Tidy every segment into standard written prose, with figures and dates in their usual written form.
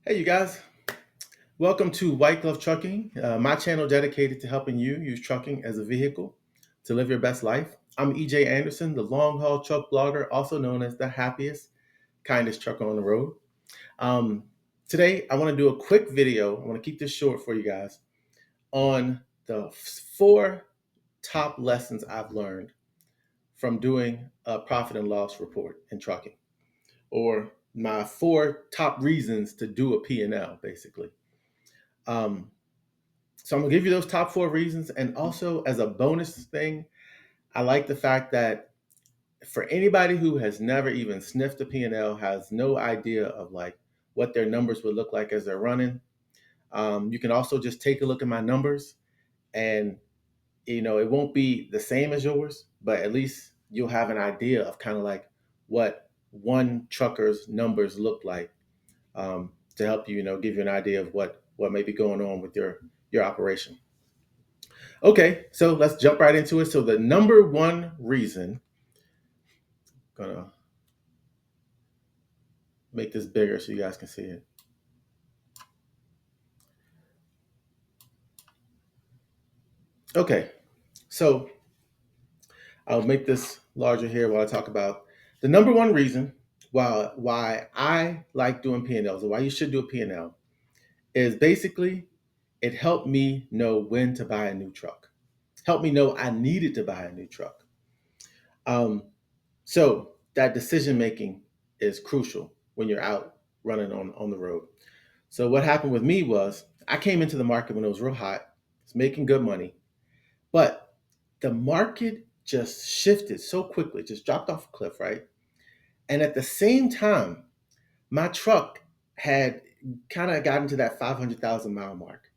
Hey, you guys. Welcome to White Glove Trucking, my channel dedicated to helping you use trucking as a vehicle to live your best life. I'm EJ Anderson, the long haul truck blogger, also known as the happiest, kindest trucker on the road. Um, Today, I want to do a quick video. I want to keep this short for you guys on the four top lessons I've learned from doing a profit and loss report in trucking, or my four top reasons to do a P&L, basically. Um, So I'm gonna give you those top four reasons. And also as a bonus thing, I like the fact that for anybody who has never even sniffed a P&L, has no idea of like what their numbers would look like as they're running. You can also just take a look at my numbers and it won't be the same as yours, but at least you'll have an idea of kind of like what one trucker's numbers look like, to help you, give you an idea of what may be going on with your operation. Okay, so let's jump right into it. So the number one reason, gonna make this bigger so you guys can see it. Okay, so I'll make this larger here while I talk about the number one reason why I like doing P&Ls, or why you should do a P&L, is basically it helped me know when to buy a new truck. Helped me know I needed to buy a new truck. Um, so that decision making is crucial when you're out running on the road. So what happened with me was I came into the market when it was real hot, was making good money, but the market just shifted so quickly, just dropped off a cliff, right? And at the same time, my truck had kind of gotten to that 500,000 mile mark.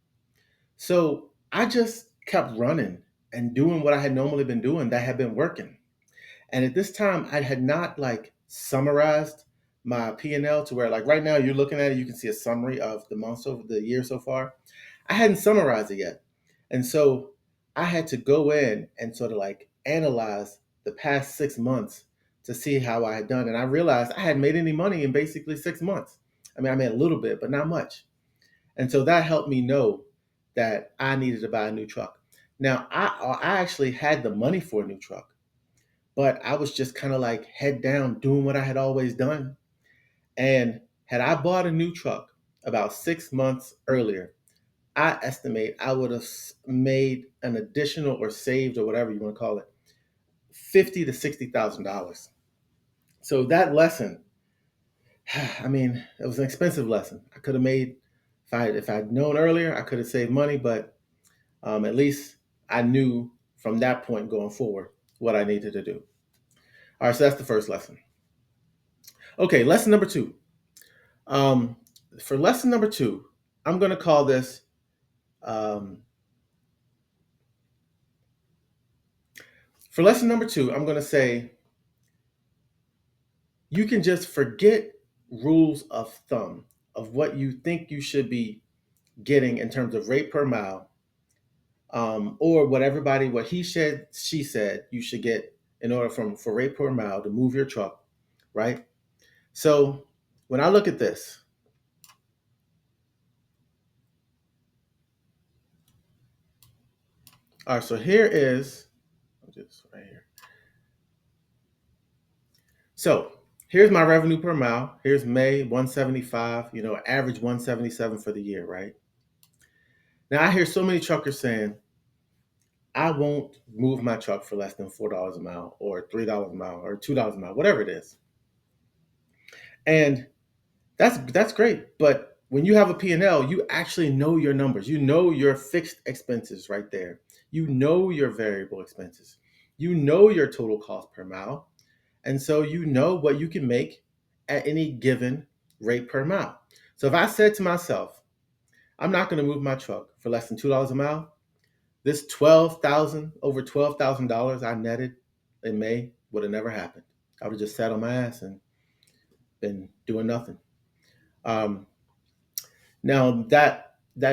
So I just kept running and doing what I had normally been doing that had been working. And at this time, I had not like summarized my P&L to where like right now you're looking at it, you can see a summary of the months over the year so far. I hadn't summarized it yet. And so I had to go in and sort of like analyze the past 6 months to see how I had done. And I realized I hadn't made any money in basically 6 months. I mean, I made a little bit, but not much. And so that helped me know that I needed to buy a new truck. Now, I actually had the money for a new truck, but I was just kind of like head down doing what I had always done. And had I bought a new truck about 6 months earlier, I estimate I would have made an additional, or saved, or whatever you want to call it, $50,000 to $60,000. So that lesson, I mean, it was an expensive lesson. I could have made, if I'd known earlier, I could have saved money, but at least I knew from that point going forward what I needed to do. All right, so that's the first lesson. Okay, lesson number two. Um, for lesson number two, I'm going to call this, um, for lesson number two, I'm going to say you can just forget rules of thumb of what you think you should be getting in terms of rate per mile, or what he said, she said you should get in order for rate per mile to move your truck, right? So when I look at this, all right, so here is, just right here. So here's my revenue per mile. Here's May 175, average 177 for the year, right? Now I hear so many truckers saying, I won't move my truck for less than $4 a mile, or $3 a mile, or $2 a mile, whatever it is. And that's great. But when you have a P&L, you actually know your numbers. You know your fixed expenses right there. You know your variable expenses. You know your total cost per mile. And so you know what you can make at any given rate per mile. So if I said to myself, I'm not going to move my truck for less than $2 a mile, this over $12,000 I netted in May would have never happened. I would have just sat on my ass and been doing nothing. Um, Now that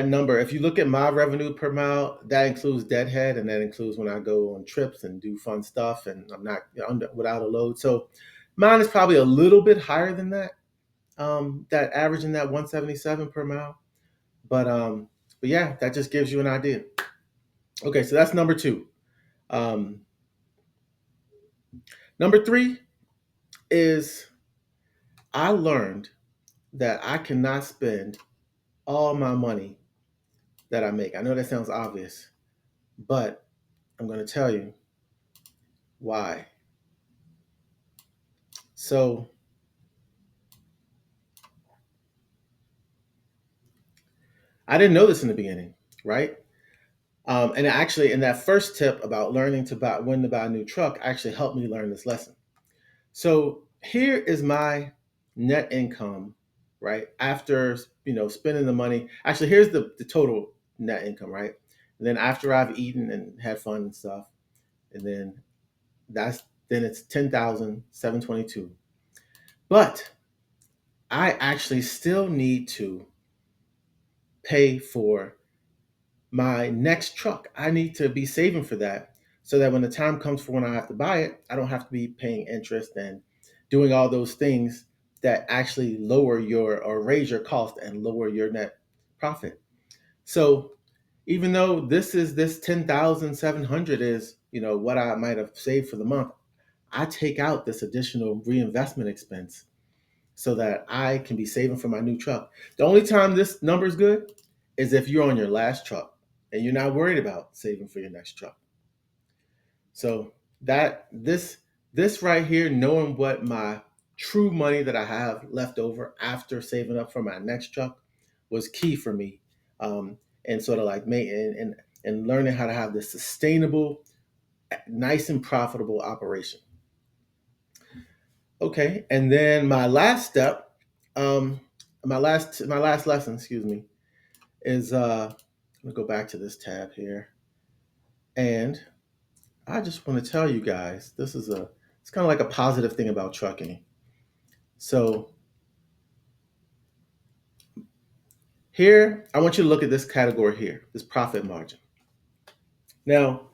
number, if you look at my revenue per mile, that includes deadhead, and that includes when I go on trips and do fun stuff, and I'm not without a load. So mine is probably a little bit higher than that. that averaging that 177 per mile. But yeah, that just gives you an idea. Okay, so that's number two. Um, Number three is I learned that I cannot spend all my money that I make. I know that sounds obvious, but I'm going to tell you why. So I didn't know this in the beginning, right? And actually, in that first tip about learning to buy when to buy a new truck, actually helped me learn this lesson. So here is my net income, right? After spending the money. Actually, here's the total net income, right? And then after I've eaten and had fun and stuff, and then it's 10,722. But I actually still need to pay for my next truck. I need to be saving for that so that when the time comes for when I have to buy it, I don't have to be paying interest and doing all those things that actually lower your or raise your cost and lower your net profit. So even though this 10,700 is, what I might have saved for the month, I take out this additional reinvestment expense so that I can be saving for my new truck. The only time this number is good is if you're on your last truck and you're not worried about saving for your next truck. So that this right here, knowing what my true money that I have left over after saving up for my next truck was key for me. And sort of like and learning how to have this sustainable, nice and profitable operation. Okay, and then my last step, my last lesson, excuse me, is I'm gonna go back to this tab here, and I just want to tell you guys it's kind of like a positive thing about trucking. So here, I want you to look at this category here, this profit margin. Now,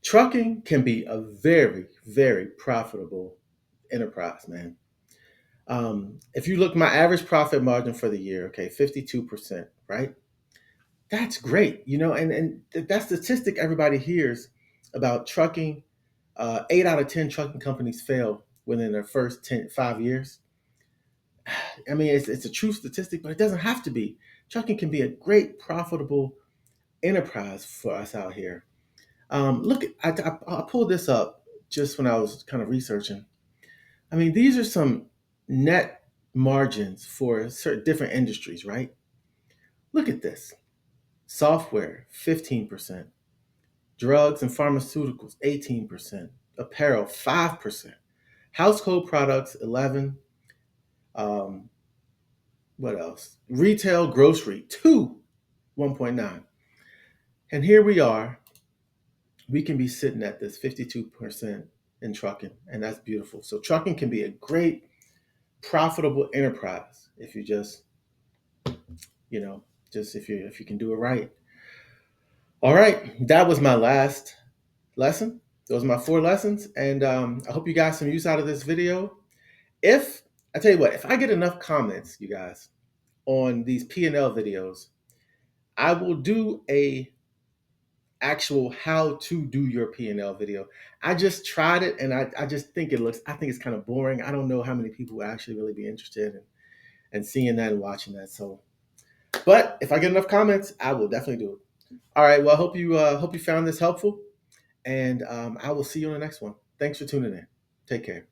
trucking can be a very, very profitable enterprise, man. If you look, my average profit margin for the year, okay, 52%, right? That's great, and that statistic everybody hears about trucking. 8 out of 10 trucking companies fail within their first 5 years. I mean, it's a true statistic, but it doesn't have to be. Trucking can be a great, profitable enterprise for us out here. Look, I pulled this up just when I was kind of researching. I mean, these are some net margins for certain different industries, right? Look at this: software, 15%; drugs and pharmaceuticals, 18%; apparel, 5%; household products, 11. Um, what else? Retail, grocery, 1.9. And here we are. We can be sitting at this 52% in trucking, and that's beautiful. So trucking can be a great, profitable enterprise if you you know, just if you can do it right. All right, that was my last lesson. Those are my 4 lessons, and I hope you got some use out of this video. If I tell you what, if I get enough comments, you guys, on these P&L videos, I will do a actual how to do your P&L video. I just tried it, and I just think I think it's kind of boring. I don't know how many people would actually really be interested in seeing that and watching that. So, but if I get enough comments, I will definitely do it. All right. Well, I hope you found this helpful, and I will see you on the next one. Thanks for tuning in. Take care.